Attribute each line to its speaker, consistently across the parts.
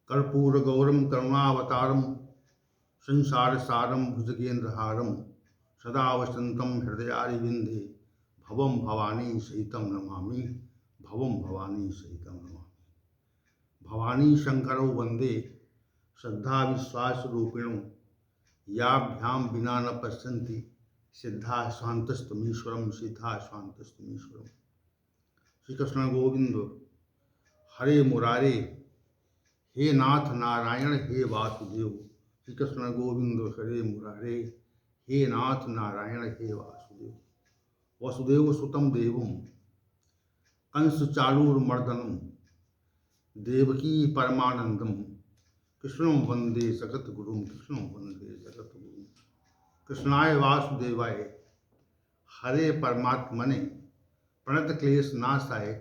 Speaker 1: कर्पूरगौरम करुणावतारम संसार सारम भुजगेन्द्रहारम सदा वसंतम हृदयारिविंदे भवम भवानी सहितम नमामि। भवम भवानी सहितम नमामि। भवानी शंकरौ वंदे श्रद्धा विश्वास रूपिणौ याभ्याम विना न पश्यन्ति सिद्धा स्वान्तस्तमीश्वरम सिद्धा स्वान्तस्तमीश्वरम। श्री कृष्ण गोविंद हरे मुरारे, हे नाथ नारायण हे वासुदेव। श्री कृष्ण गोविंद हरे मुरारे, हे नाथ नारायण हे वासुदेव। वसुदेव सुतम देवम कंस चाणूरमर्दनम देवकी परमानंदम कृष्णं वंदे जगत गुरुम कृष्णं वंदे जगत गुरुम। कृष्णाय वासुदेवाय हरे परमात्मने प्रणत क्लेश नाशाय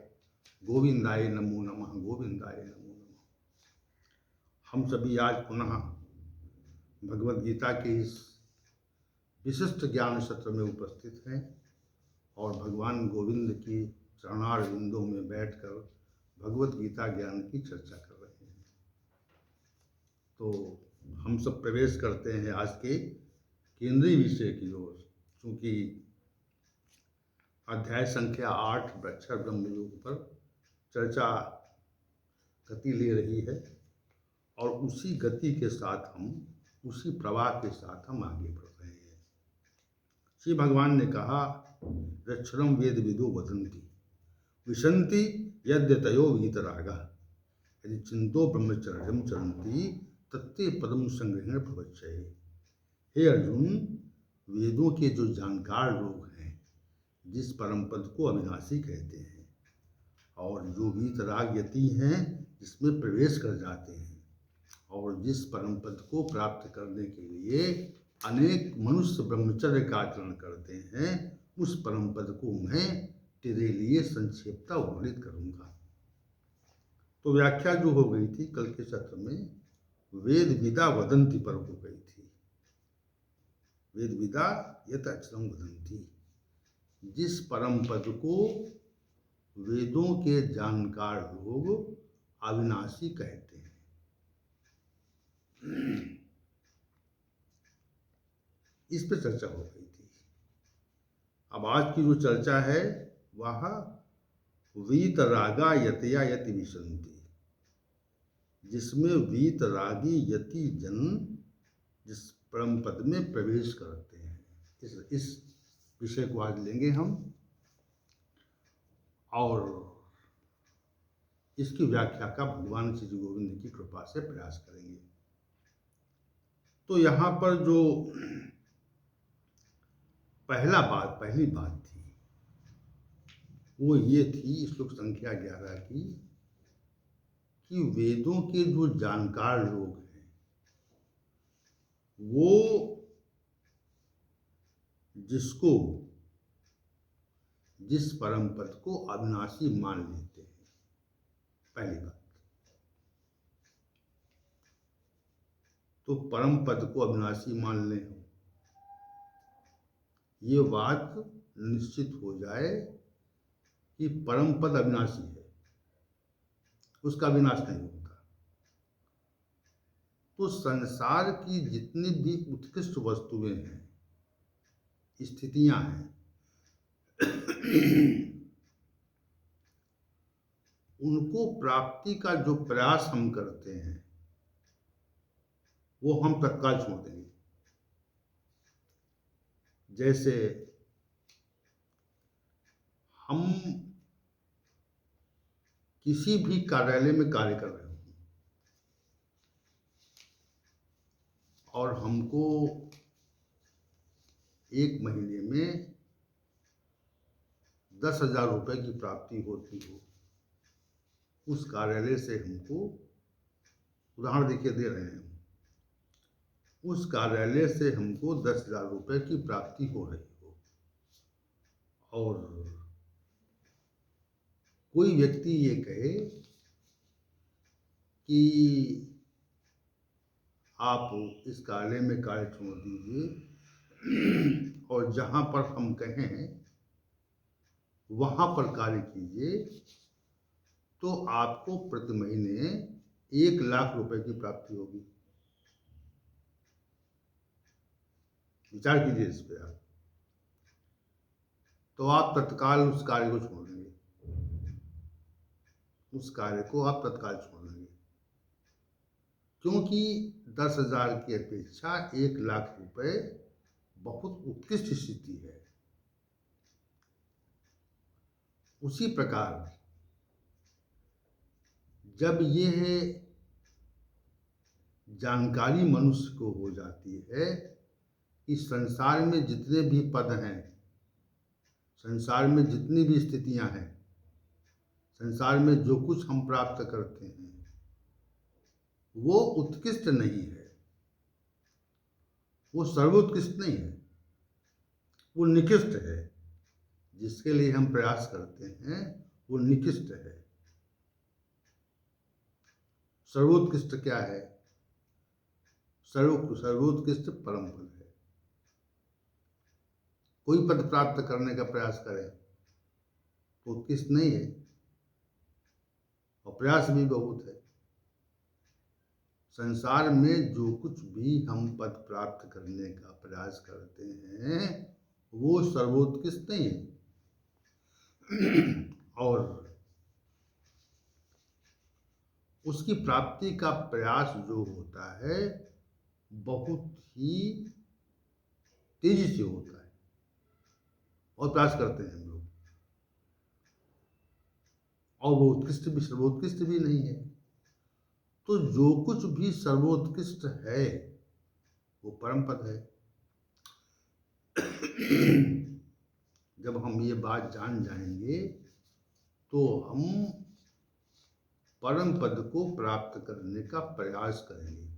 Speaker 1: गोविंदाय नमो नमः। गोविंदाय नमो नमः। हम सभी आज पुनः भगवद गीता के इस विशिष्ट ज्ञान सत्र में उपस्थित हैं और भगवान गोविंद की चरणारविंदों में बैठकर भगवद गीता ज्ञान की चर्चा कर रहे हैं। तो हम सब प्रवेश करते हैं आज के केंद्रीय विषय की ओर। चूँकि अध्याय संख्या 8 अक्षर ब्रह्मयोग पर चर्चा गति ले रही है और उसी गति के साथ हम उसी प्रवाह के साथ हम आगे बढ़ रहे हैं। श्री भगवान ने कहा, रक्षरम वेद विदो वदन्ति विशन्ति यद्यतयो वीतरागा यदि चिंतो ब्रह्मचर्यम चरन्ति तत्ते पदम संग्रहण भवच्छये। हे अर्जुन, वेदों के जो जानकार लोग हैं, जिस परम पद को अविनाशी कहते हैं और जो वीतराग यति हैं, जिसमें प्रवेश कर जाते हैं और जिस परम पद को प्राप्त करने के लिए अनेक मनुष्य ब्रह्मचर्य का आचरण करते हैं, उस परम पद को मैं तेरे लिए संक्षेपता वर्णित करूंगा। तो व्याख्या जो हो गई थी कल के सत्र में, वेद विदा वदंती पर हो गई थी। वेद विदा यत अक्षरम वदंती, जिस परम पद को वेदों के जानकार लोग अविनाशी कहते हैं। इस पर चर्चा हो गई थी। अब आज की जो चर्चा है वह वीतरागा यतया यति विशन्ति, जिसमें वीतरागी यति जन जिस परम पद में प्रवेश करते हैं। इस विषय को आज लेंगे हम और इसकी व्याख्या का भगवान श्री गोविंद की कृपा से प्रयास करेंगे। तो यहाँ पर जो पहली बात थी वो ये थी श्लोक संख्या 11 की, कि वेदों के जो जानकार लोग हैं वो जिस परम पद को अविनाशी मान लेते हैं। पहली बात तो परम पद को अविनाशी मान लें, ये बात निश्चित हो जाए कि परम पद अविनाशी है, उसका विनाश नहीं होता। तो संसार की जितनी भी उत्कृष्ट वस्तुएं हैं, स्थितियां हैं, उनको प्राप्ति का जो प्रयास हम करते हैं वो हम तत्काल छोड़ देंगे। जैसे हम किसी भी कार्यालय में कार्य कर रहे हो और हमको 1 महीने में 10,000 रुपये की प्राप्ति होती हो, उस कार्यालय से हमको, उदाहरण देखिए दे रहे हैं, उस कार्यालय से हमको 10,000 रुपये की प्राप्ति हो रही हो और कोई व्यक्ति ये कहे कि आप इस कार्यालय में कार्य छोड़ दीजिए और जहाँ पर हम कहें वहाँ पर कार्य कीजिए, तो आपको प्रति महीने 1,00,000 रुपए की प्राप्ति होगी। विचार कीजिए इस पे आप। तो आप तत्काल उस कार्य को छोड़ देंगे, उस कार्य को आप तत्काल छोड़ देंगे, क्योंकि 10,000 की अपेक्षा 1,00,000 रुपए बहुत उत्कृष्ट स्थिति है। उसी प्रकार जब यह जानकारी मनुष्य को हो जाती है कि संसार में जितने भी पद हैं, संसार में जितनी भी स्थितियां हैं, संसार में जो कुछ हम प्राप्त करते हैं वो उत्कृष्ट नहीं है, वो सर्वोत्कृष्ट नहीं है, वो निकृष्ट है। जिसके लिए हम प्रयास करते हैं वो निकृष्ट है। सर्वोत्कृष्ट क्या है? सर्वोत्कृष्ट परम पद है। कोई पद प्राप्त करने का प्रयास करें तो उत्कृष्ट नहीं है, और प्रयास भी बहुत है। संसार में जो कुछ भी हम पद प्राप्त करने का प्रयास करते हैं वो सर्वोत्कृष्ट नहीं है, और उसकी प्राप्ति का प्रयास जो होता है बहुत ही तेजी से होता है, और प्रयास करते हैं हम लोग, और वो उत्कृष्ट भी सर्वोत्कृष्ट भी नहीं है। तो जो कुछ भी सर्वोत्कृष्ट है वो परम पद है। जब हम ये बात जान जाएंगे तो हम परम पद को प्राप्त करने का प्रयास करेंगे।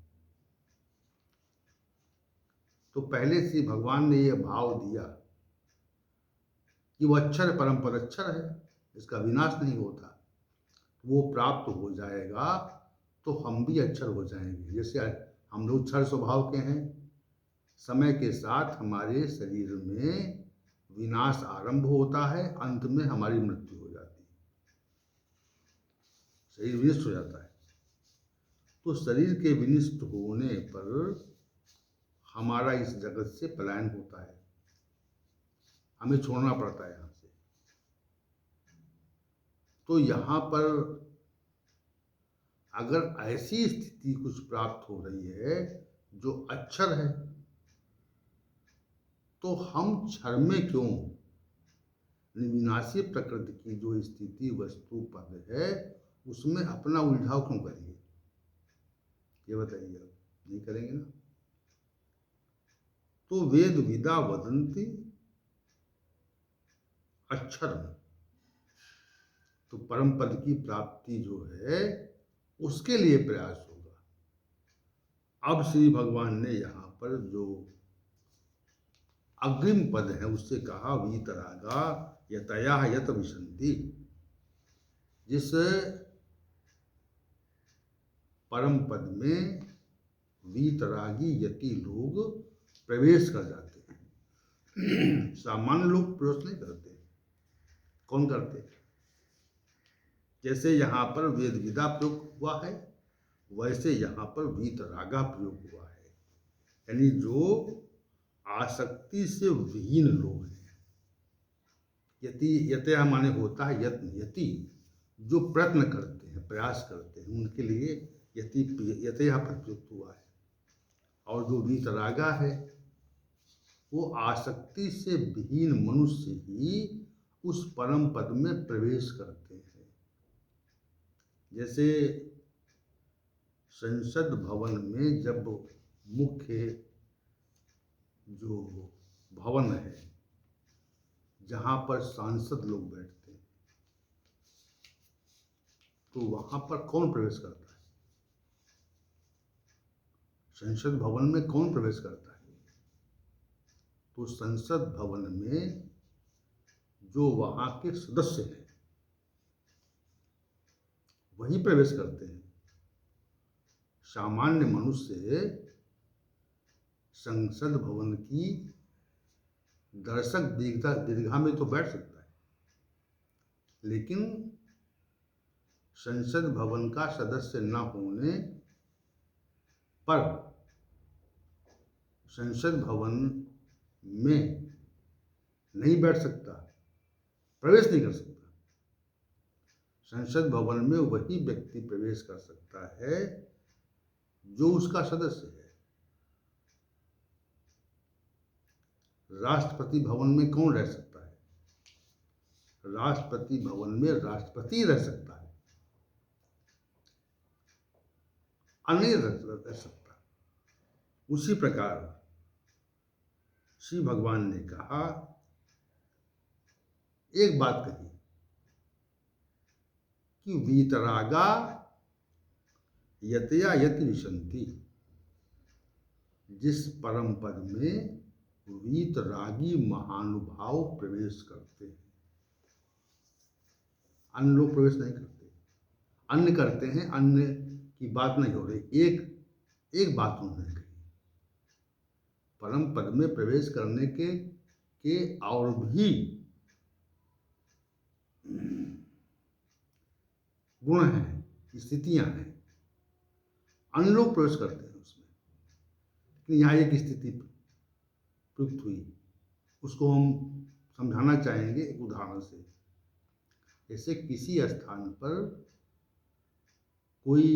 Speaker 1: तो पहले से भगवान ने यह भाव दिया कि वो अक्षर परम पद अक्षर है, इसका विनाश नहीं होता, वो प्राप्त हो जाएगा तो हम भी अक्षर हो जाएंगे। जैसे हम लोग क्षर स्वभाव के हैं, समय के साथ हमारे शरीर में विनाश आरंभ होता है, अंत में हमारी मृत्यु हो जाती है, शरीर विनिष्ट हो जाता है। तो शरीर के विनिष्ट होने पर हमारा इस जगत से पलायन होता है, हमें छोड़ना पड़ता है यहाँ से। तो यहाँ पर अगर ऐसी स्थिति कुछ प्राप्त हो रही है जो अक्षर है, तो हम क्षर में क्यों विनाशी प्रकृति की जो स्थिति वस्तु पद है उसमें अपना उलझाव क्यों करेंगे? ये बताइए, आप नहीं करेंगे ना। तो वेद विदा वदंती अक्षर में, तो परम पद की प्राप्ति जो है उसके लिए प्रयास होगा। अब श्री भगवान ने यहाँ पर जो अग्रिम पद है उससे कहा वीतरागा यतया यत विशंति। जिस परम पद में वीतरागी यति लोग प्रवेश कर जाते हैं, सामान्य लोग प्रवेश नहीं करते। कौन करते? जैसे यहाँ पर वेद विदा प्रयोग हुआ है वैसे यहाँ पर वीतरागा प्रयोग हुआ है, यानी जो आसक्ति से विहीन लोग हैं। यति यतया माने होता है यत्न, यति जो प्रयत्न करते हैं, प्रयास करते हैं, उनके लिए यति यतया प्रयुक्त हुआ है। और जो वीतरागा है वो आसक्ति से विहीन मनुष्य ही उस परम पद में प्रवेश करते हैं। जैसे संसद भवन में जब मुख्य जो भवन है जहाँ पर सांसद लोग बैठते हैं, तो वहाँ पर कौन प्रवेश करता है? संसद भवन में कौन प्रवेश करता है? तो संसद भवन में जो वहाँ के सदस्य हैं वही प्रवेश करते हैं। सामान्य मनुष्य संसद भवन की दर्शक दीर्घा में तो बैठ सकता है, लेकिन संसद भवन का सदस्य न होने पर संसद भवन में नहीं बैठ सकता, प्रवेश नहीं कर सकता। संसद भवन में वही व्यक्ति प्रवेश कर सकता है जो उसका सदस्य है। राष्ट्रपति भवन में कौन रह सकता है? राष्ट्रपति भवन में राष्ट्रपति रह सकता है, अन्य रह सकता। उसी प्रकार श्री भगवान ने कहा, एक बात कही कि वीतरागा यतया यति विशंति, जिस परम पद में वीतरागी महानुभाव प्रवेश करते हैं। अन्य लोग प्रवेश नहीं करते, अन्य करते हैं, अन्य की बात नहीं हो रही। एक बात उन्होंने कही, परम पद में प्रवेश करने के और भी गुण हैं, स्थितियां हैं, अन्य लोग प्रवेश करते हैं उसमें। लेकिन यहाँ एक स्थिति प्रयुक्त हुई, उसको हम समझाना चाहेंगे एक उदाहरण से। जैसे किसी स्थान पर कोई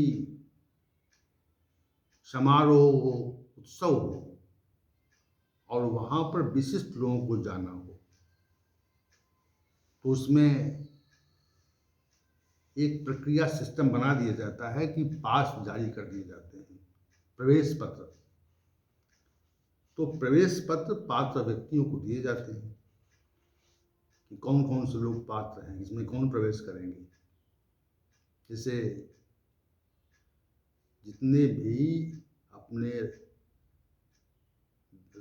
Speaker 1: समारोह हो, उत्सव हो, और वहाँ पर विशिष्ट लोगों को जाना हो, तो उसमें एक प्रक्रिया सिस्टम बना दिया जाता है कि पास जारी कर दिए जाते हैं, प्रवेश पत्र। तो प्रवेश पत्र पात्र व्यक्तियों को दिए जाते हैं कि कौन कौन से लोग पात्र हैं, इसमें कौन प्रवेश करेंगे। जैसे जितने भी अपने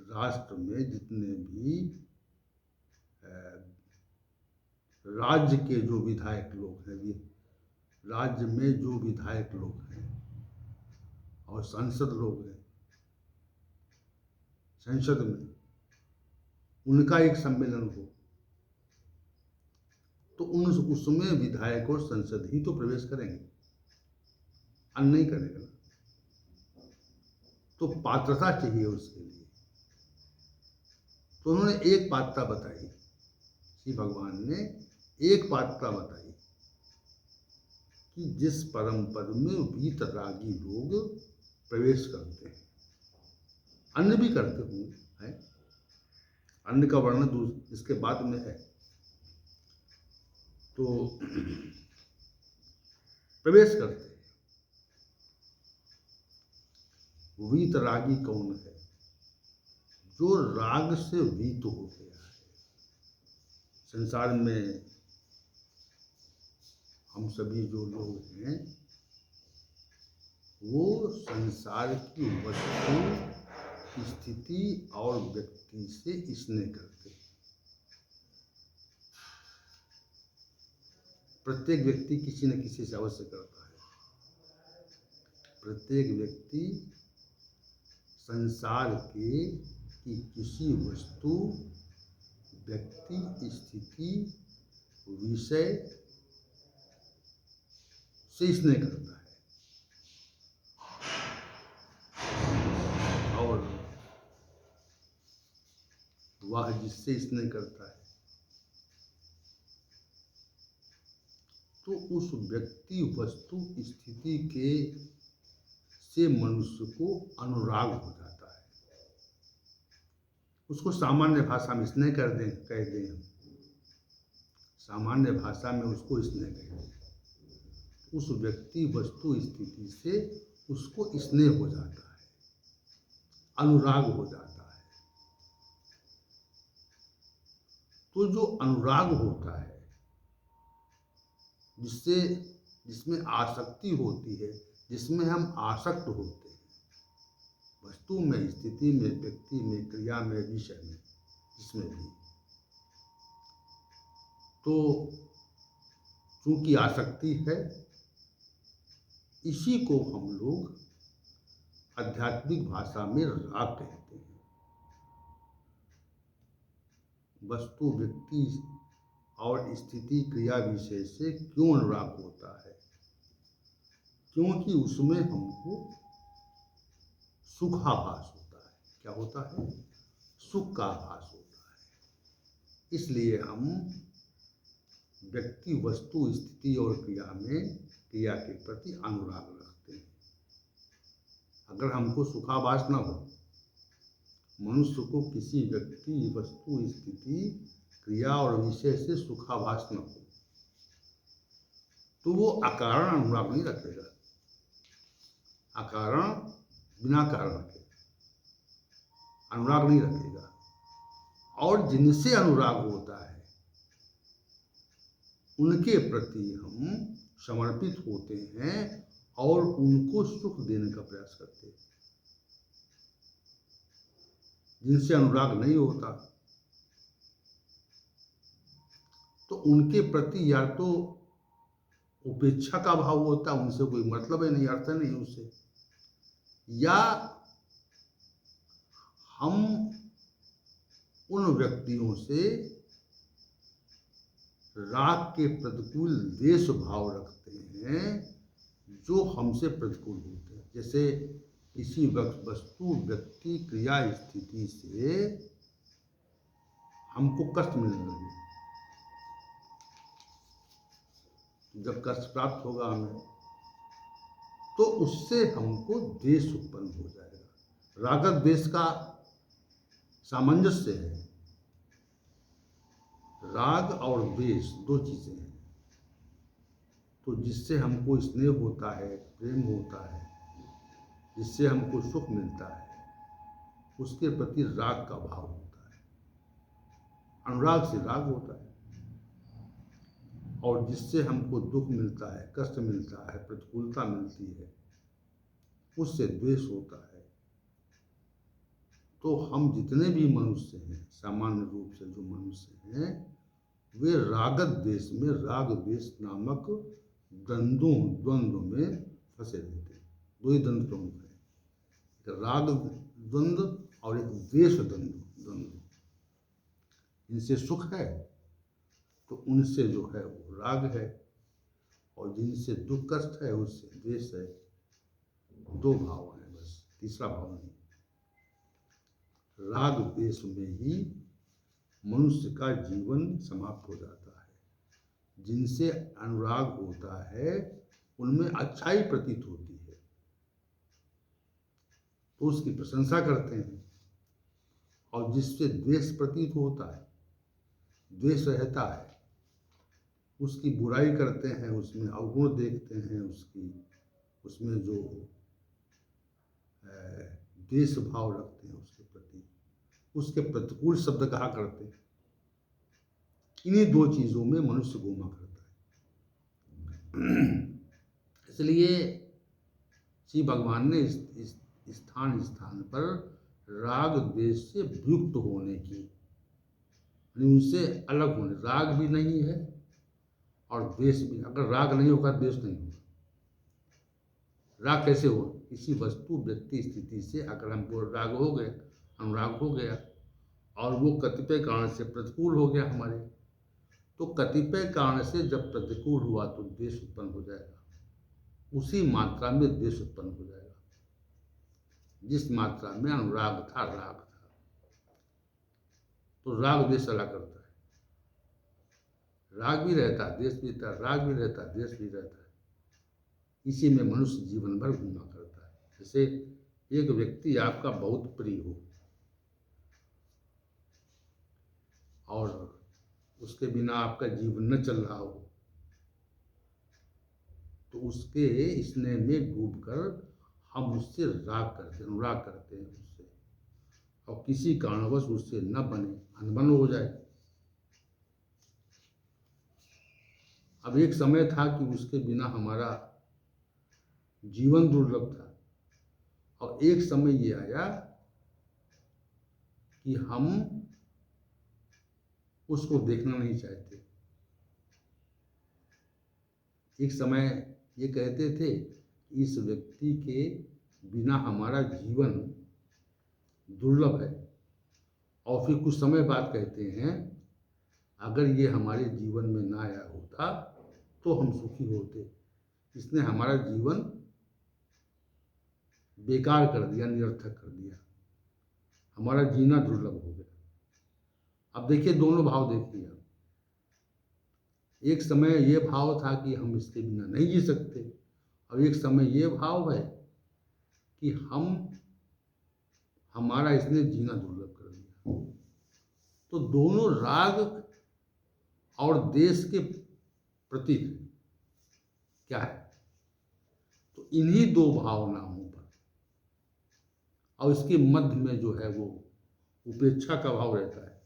Speaker 1: राष्ट्र में जितने भी राज्य के जो विधायक लोग हैं, राज्य में जो विधायक लोग हैं और सांसद लोग हैं, संसद में उनका एक सम्मेलन हो, तो उसमें विधायक और संसद ही तो प्रवेश करेंगे, अन्य नहीं करेगा। तो पात्रता चाहिए उसके लिए। तो उन्होंने एक पात्रता बताई, श्री भगवान ने एक पात्रता बताई कि जिस परम पद में वीतरागी लोग प्रवेश करते हैं, अन्य भी करते होंगे, है, अन्य का वर्णन इसके बाद में है। तो प्रवेश करते हैं। वीतरागी कौन है? जो राग से वीत हो गया है। संसार में हम सभी जो लोग हैं, वो संसार की वस्तु, स्थिति और व्यक्ति से स्नेह करते हैं। प्रत्येक व्यक्ति किसी न किसी से अवश्य करता है। प्रत्येक व्यक्ति संसार के की किसी वस्तु, व्यक्ति, स्थिति, विषय से स्नेह करता है। और वह जिससे स्नेह करता है, तो उस व्यक्ति, वस्तु, स्थिति के से मनुष्य को अनुराग हो जाता है। उसको सामान्य भाषा में स्नेह कह दें हम, सामान्य भाषा में उसको स्नेह कह दें। उस व्यक्ति, वस्तु, स्थिति से उसको स्नेह हो जाता है, अनुराग हो जाता है। तो जो अनुराग होता है, जिसमें आसक्ति होती है, जिसमें हम आसक्त होते हैं, वस्तु में, स्थिति में, व्यक्ति में, क्रिया में, विषय में, जिसमें भी, तो चूंकि आसक्ति है, इसी को हम लोग आध्यात्मिक भाषा में राग कहते हैं। वस्तु, व्यक्ति और स्थिति, क्रिया, विषय से क्यों अनुराग होता है? क्योंकि उसमें हमको सुखाभास होता है। क्या होता है? सुख का आभास होता है। इसलिए हम व्यक्ति, वस्तु, स्थिति और क्रिया के प्रति अनुराग रखते हैं। अगर हमको सुखाभास न हो, मनुष्य को किसी व्यक्ति, वस्तु, स्थिति, क्रिया और विषय से सुखाभास न हो, तो वो अकारण अनुराग नहीं रखेगा। अकारण, बिना कारण के अनुराग नहीं रखेगा। और जिनसे अनुराग होता है उनके प्रति हम समर्पित होते हैं और उनको सुख देने का प्रयास करते हैं। जिनसे अनुराग नहीं होता तो उनके प्रति या तो उपेक्षा का भाव होता है, उनसे कोई मतलब है नहीं, अर्थ नहीं उसे, या हम उन व्यक्तियों से राग के प्रतिकूल द्वेष भाव रखते हैं जो हमसे प्रतिकूल होते हैं। जैसे किसी वस्तु, व्यक्ति, क्रिया, स्थिति से हमको कष्ट मिलने लगे, जब कष्ट प्राप्त होगा हमें, तो उससे हमको द्वेष उत्पन्न हो जाएगा। राग द्वेष का सामंजस्य है। राग और द्वेष दो चीजें हैं। तो जिससे हमको स्नेह होता है, प्रेम होता है, जिससे हमको सुख मिलता है, उसके प्रति राग का भाव होता है। अनुराग से राग होता है। और जिससे हमको दुख मिलता है, कष्ट मिलता है, प्रतिकूलता मिलती है, उससे द्वेष होता है। तो हम जितने भी मनुष्य हैं, सामान्य रूप से जो मनुष्य हैं, वे राग द्वेष में, राग द्वेष नामक द्वंद्व में फंसे रहते हैं। दो ही द्वंद्व प्रमुख हैं, एक राग द्वंद्व और एक द्वेष द्वंद्व। इनसे सुख है तो उनसे जो है वो राग है, और जिनसे दुख कष्ट है उससे द्वेष है। दो भाव हैं बस, तीसरा भाव नहीं। राग द्वेष में ही मनुष्य का जीवन समाप्त हो जाता है। जिनसे अनुराग होता है उनमें अच्छाई प्रतीत होती है तो उसकी प्रशंसा करते हैं, और जिससे द्वेष प्रतीत होता है, द्वेष रहता है, उसकी बुराई करते हैं, उसमें अवगुण देखते हैं, उसमें जो द्वेष भाव रखते हैं उसके प्रति, उसके प्रतिकूल शब्द कहा करते हैं। इन्हीं दो चीजों में मनुष्य घूमा करता है। इसलिए श्री भगवान ने इस स्थान स्थान पर राग द्वेष से युक्त होने की, उनसे अलग होने, राग भी नहीं है और द्वेष भी। अगर राग नहीं होगा द्वेष नहीं होगा। राग कैसे हो? किसी वस्तु, व्यक्ति, स्थिति से अगर हमको राग हो गया, अनुराग हो गया, और वो कतिपय कारण से प्रतिकूल हो गया हमारे, तो कतिपय कारण से जब प्रतिकूल हुआ तो द्वेष उत्पन्न हो जाएगा। उसी मात्रा में द्वेष उत्पन्न हो जाएगा जिस मात्रा में अनुराग था, राग था। तो राग द्वेष अलग करता है। राग भी रहता है, द्वेष भी रहता है, राग भी रहता है, द्वेष भी रहता है। इसी में मनुष्य जीवन भर घूमा करता है। जैसे एक व्यक्ति आपका बहुत प्रिय हो और उसके बिना आपका जीवन न चल रहा हो, तो उसके स्नेह में डूबकर हम उससे राग करते हैं, अनुराग करते हैं उससे, और किसी कारणवश उससे न बने, अनबन हो जाए। अब एक समय था कि उसके बिना हमारा जीवन दुर्लभ था, और एक समय ये आया कि हम उसको देखना नहीं चाहते। एक समय ये कहते थे इस व्यक्ति के बिना हमारा जीवन दुर्लभ है, और फिर कुछ समय बाद कहते हैं अगर ये हमारे जीवन में ना आया होता तो हम सुखी होते। इसने हमारा जीवन बेकार कर दिया, निरर्थक कर दिया, हमारा जीना दुर्लभ हो गया। अब देखिए दोनों भाव देखिए आप। एक समय ये भाव था कि हम इसके बिना नहीं जी सकते, और एक समय ये भाव है कि हमारा इसने जीना दुर्लभ कर दिया। तो दोनों राग और देश के प्रतीक क्या है? तो इन्हीं दो भावनाओं पर, और इसके मध्य में जो है वो उपेक्षा का भाव रहता है।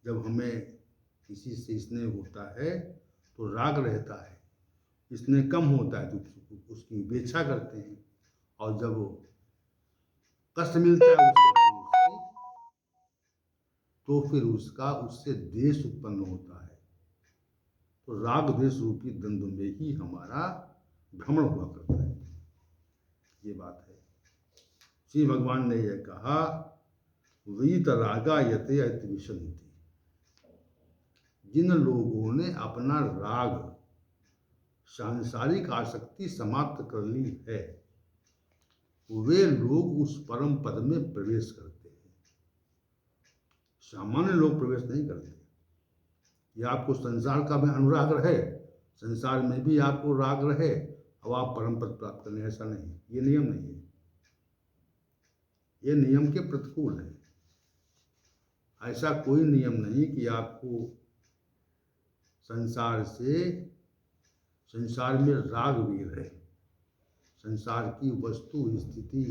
Speaker 1: जब हमें किसी से स्नेह होता है तो राग रहता है, स्नेह कम होता है तो उसकी उपेक्षा करते हैं, और जब वो कष्ट मिलता है तो फिर उसका उससे द्वेष उत्पन्न होता है। तो राग द्वेष रूपी द्वंद्व में ही हमारा भ्रमण हुआ करता है। ये बात है। श्री भगवान ने यह कहा, वीत रागा यते अति विशंति। जिन लोगों ने अपना राग सांसारिक आसक्ति समाप्त कर ली है, वे लोग उस परम पद में प्रवेश करते हैं। सामान्य लोग प्रवेश नहीं करते। या आपको संसार का भी अनुराग रहे, संसार में भी आपको राग रहे, अब आप परम पद प्राप्त करें, ऐसा नहीं। ये नियम नहीं है, ये नियम के प्रतिकूल है। ऐसा कोई नियम नहीं कि आपको संसार में राग भी रहे, संसार की वस्तु, स्थिति,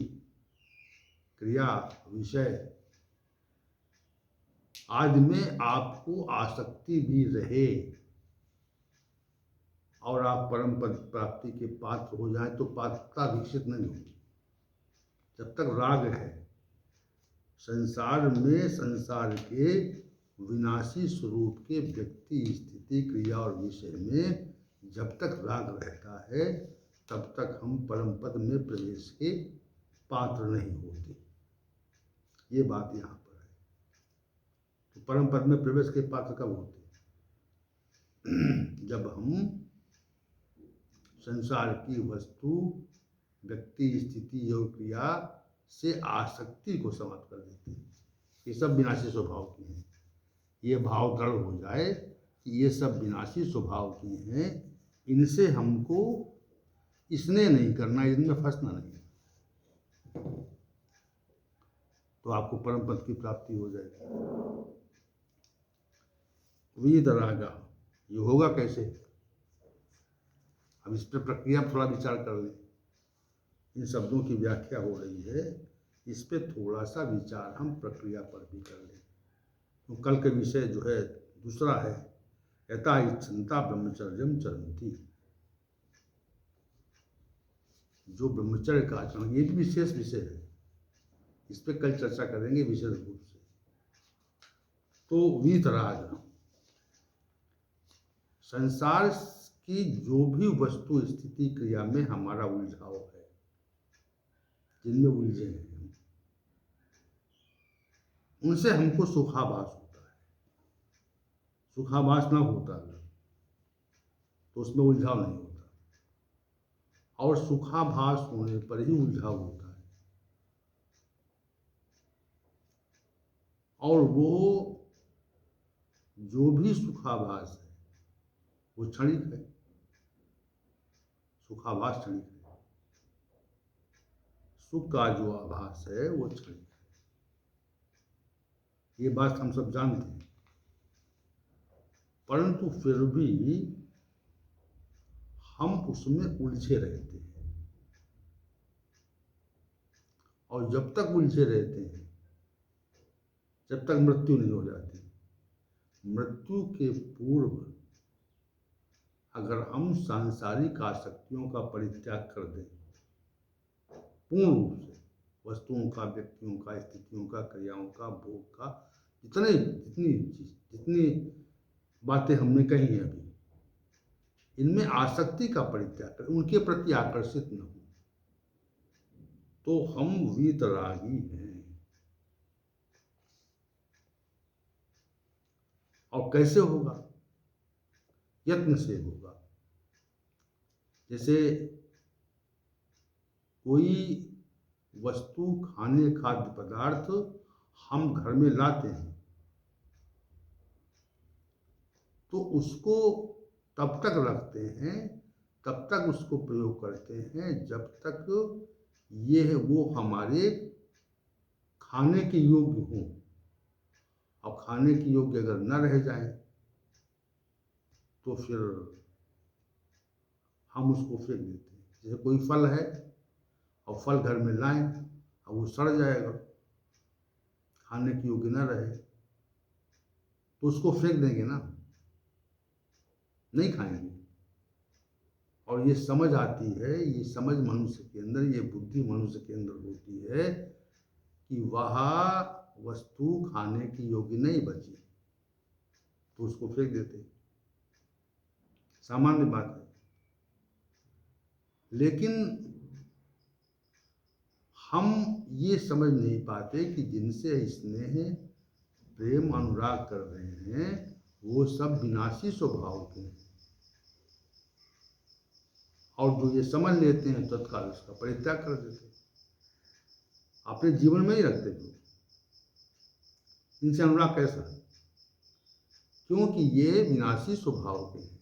Speaker 1: क्रिया, विषय आदि में आपको आसक्ति भी रहे, और आप परम पद प्राप्ति के पात्र हो जाएं तो पात्रता विकसित नहीं होगी। जब तक राग है, संसार में संसार के विनाशी स्वरूप के व्यक्ति, स्थिति, क्रिया और विषय में जब तक राग रहता है, तब तक हम परम पद में प्रवेश के पात्र नहीं होते। ये बात यहाँ पर है। तो परम पद में प्रवेश के पात्र कब होते? जब हम संसार की वस्तु, व्यक्ति, स्थिति और क्रिया से आसक्ति को समाप्त कर देते हैं। ये सब विनाशी स्वभाव की हैं। ये भाव दृढ़ हो जाए कि ये सब विनाशी स्वभाव की हैं, इनसे हमको स्नेह नहीं करना, इनमें फंसना नहीं, तो आपको परम पद की प्राप्ति हो जाएगी। वीतरागा, ये होगा कैसे? अब इस पर प्रक्रिया थोड़ा विचार कर लें। इन शब्दों की व्याख्या हो रही है, इस पे थोड़ा सा विचार हम प्रक्रिया पर भी कर लें। तो कल के विषय जो है दूसरा है, यथा इच्छन्ता ब्रह्मचर्यम चरन्ति। जो ब्रह्मचर्य का आचरण, ये भी विशेष विषय है, इस पे कल चर्चा करेंगे विशेष रूप से। तो वीतराग, संसार की जो भी वस्तु, स्थिति, क्रिया में हमारा उलझाव है, जिनमें उलझे हैं, उनसे हमको सुखाभास होता है। सुखाभास ना होता तो उसमें उलझाव नहीं होता, और सुखाभास होने पर ही उलझाव होता है। और वो जो भी सुखाभास है वो क्षणिक है। सुखाभास क्षणिक है, सुख का जो आभास है वो क्षणिक है। ये बात हम सब जानते हैं, परंतु फिर भी हम उसमें उलझे रहते हैं। और जब तक उलझे रहते हैं, जब तक मृत्यु नहीं हो जाती, मृत्यु के पूर्व अगर हम सांसारिक आसक्तियों का परित्याग कर दें पूर्ण रूप से, वस्तुओं का, व्यक्तियों का, स्थितियों का, क्रियाओं का, भोग का, जितनी बातें हमने कही हैं अभी, इनमें आसक्ति का परित्याग करें, उनके प्रति आकर्षित न हो, तो हम वीतरागी हैं। और कैसे होगा? यत्न से होगा। जैसे कोई वस्तु, खाने, खाद्य पदार्थ हम घर में लाते हैं तो उसको तब तक रखते हैं, तब तक उसको प्रयोग करते हैं जब तक ये है वो हमारे खाने के योग्य हों। और खाने के योग्य अगर न रह जाए तो फिर हम उसको फेंक देते हैं। जैसे कोई फल है और फल घर में लाएं और वो सड़ जाएगा, खाने के योग्य न रहे तो उसको फेंक देंगे ना, नहीं खाएंगे। और ये समझ आती है, ये समझ मनुष्य के अंदर, ये बुद्धि मनुष्य के अंदर होती है कि वह वस्तु खाने की योग्य नहीं बची तो उसको फेंक देते, सामान्य बात है। लेकिन हम ये समझ नहीं पाते कि जिनसे स्नेह, प्रेम, अनुराग कर रहे हैं वो सब विनाशी स्वभाव के हैं। और जो ये समझ लेते हैं तत्काल उसका परित्याग कर देते हैं, अपने जीवन में ही रखते हैं। इनसे अनुराग कैसा है? क्योंकि ये विनाशी स्वभाव के हैं,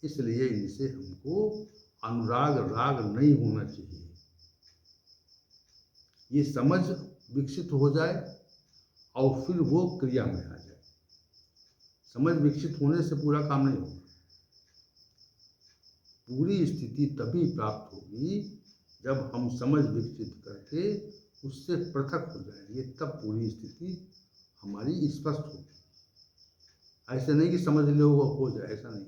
Speaker 1: इसलिए इनसे हमको अनुराग राग नहीं होना चाहिए। ये समझ विकसित हो जाए और फिर वो क्रिया में आ जाए। समझ विकसित होने से पूरा काम नहीं होगा। पूरी स्थिति तभी प्राप्त होगी जब हम समझ विकसित करके उससे पृथक हो जाएंगे, तब पूरी स्थिति हमारी स्पष्ट होगी। ऐसे नहीं कि समझ लो वो हो जाए, ऐसा नहीं।